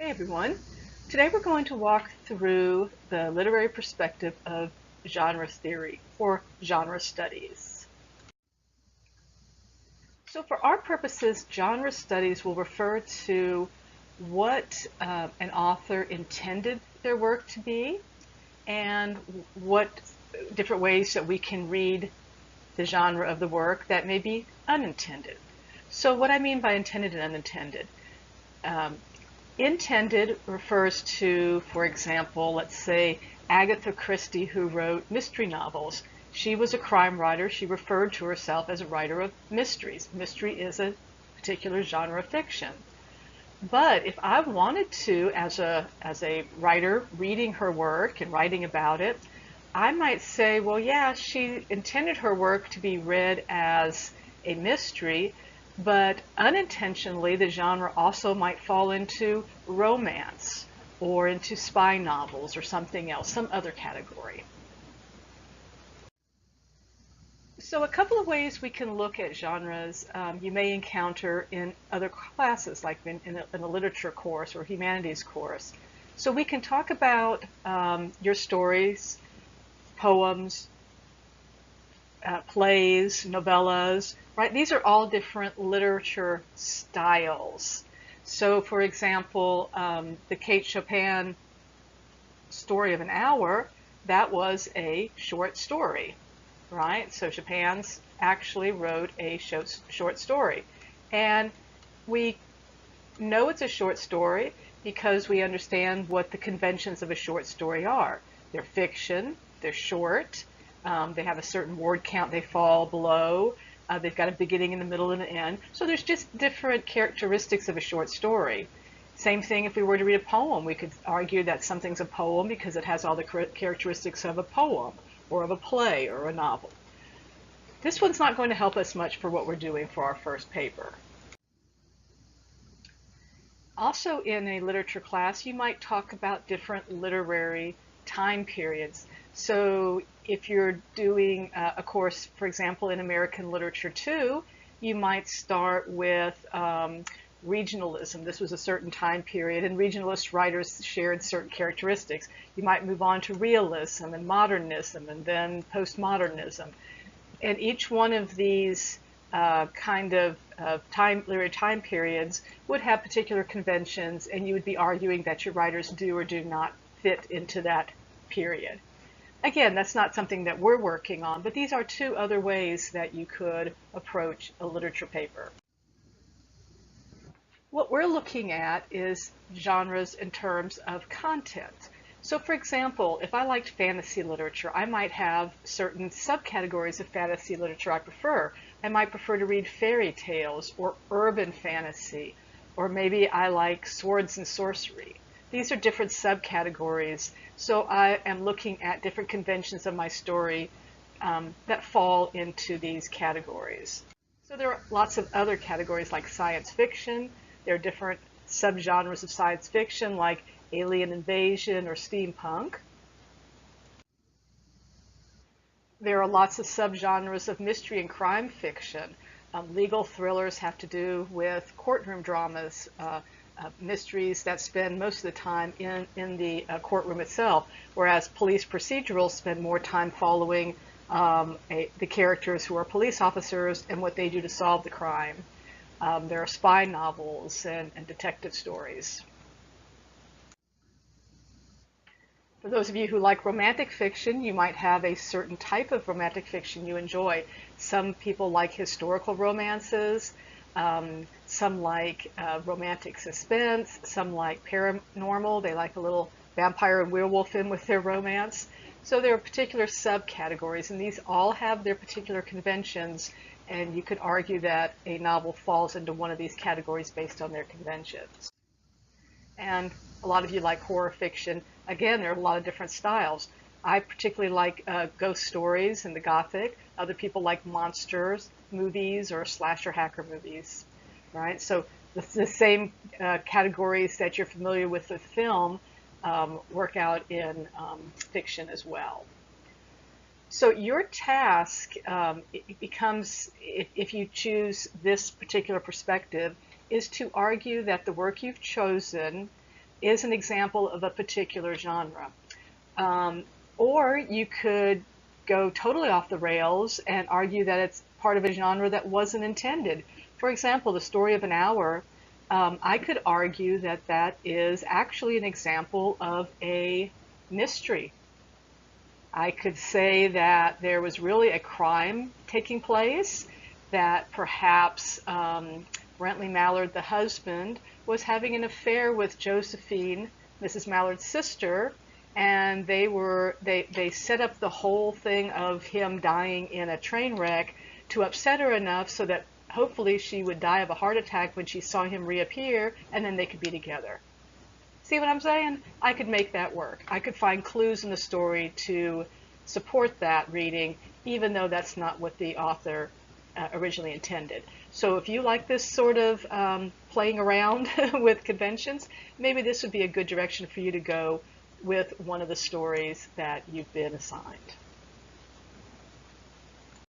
Hey everyone. Today we're going to walk through the literary perspective of genre theory or genre studies. So for our purposes, genre studies will refer to what an author intended their work to be and what different ways that we can read the genre of the work that may be unintended. So what I mean by intended and unintended. Um, Intended refers to, for example, let's say Agatha Christie, who wrote mystery novels. She was a crime writer. She referred to herself as a writer of mysteries. Mystery is a particular genre of fiction. But if I wanted to, as a writer, reading her work and writing about it, I might say, well, yeah, she intended her work to be read as a mystery, but unintentionally, the genre also might fall into romance or into spy novels or something else, some other category. So a couple of ways we can look at genres you may encounter in other classes, like in a literature course or humanities course. So we can talk about your stories, poems, plays, novellas, right? These are all different literature styles. So, for example, the Kate Chopin Story of an Hour, that was a short story, right? So Chopin's actually wrote a short story. And we know it's a short story because we understand what the conventions of a short story are. They're fiction, they're short, they have a certain word count they fall below, they've got a beginning and a middle and an end. So there's just different characteristics of a short story. Same thing if we were to read a poem. We could argue that something's a poem because it has all the characteristics of a poem or of a play or a novel. This one's not going to help us much for what we're doing for our first paper. Also in a literature class, you might talk about different literary time periods. So if you're doing a course, for example, in American Literature 2, you might start with regionalism. This was a certain time period, and regionalist writers shared certain characteristics. You might move on to realism and modernism and then postmodernism. And each one of these kind of literary time periods would have particular conventions, and you would be arguing that your writers do or do not fit into that period. Again, that's not something that we're working on, but these are two other ways that you could approach a literature paper. What we're looking at is genres in terms of content. So for example, if I liked fantasy literature, I might have certain subcategories of fantasy literature I prefer. I might prefer to read fairy tales or urban fantasy, or maybe I like swords and sorcery. These are different subcategories. So I am looking at different conventions of my story that fall into these categories. So there are lots of other categories like science fiction. There are different subgenres of science fiction like alien invasion or steampunk. There are lots of subgenres of mystery and crime fiction. Legal thrillers have to do with courtroom dramas, mysteries that spend most of the time in the courtroom itself, whereas police procedurals spend more time following the characters who are police officers and what they do to solve the crime. There are spy novels and detective stories. For those of you who like romantic fiction, you might have a certain type of romantic fiction you enjoy. Some people like historical romances, some like romantic suspense, some like paranormal. They like a little vampire and werewolf in with their romance. So there are particular subcategories, and these all have their particular conventions, and you could argue that a novel falls into one of these categories based on their conventions. And a lot of you like horror fiction. Again, there are a lot of different styles. I particularly like ghost stories and the Gothic. Other people like monsters movies or slasher hacker movies, right? So the same categories that you're familiar with film work out in fiction as well. So your task it becomes, if you choose this particular perspective, is to argue that the work you've chosen is an example of a particular genre. Um, or you could go totally off the rails and argue that it's part of a genre that wasn't intended. For example, The Story of an Hour, I could argue that that is actually an example of a mystery. I could say that there was really a crime taking place, that perhaps Brentley Mallard, the husband, was having an affair with Josephine, Mrs. Mallard's sister, and they set up the whole thing of him dying in a train wreck to upset her enough so that hopefully she would die of a heart attack when she saw him reappear, and then they could be together. See what I'm saying? I could make that work. I could find clues in the story to support that reading, even though that's not what the author originally intended. So if you like this sort of playing around with conventions, maybe this would be a good direction for you to go with one of the stories that you've been assigned.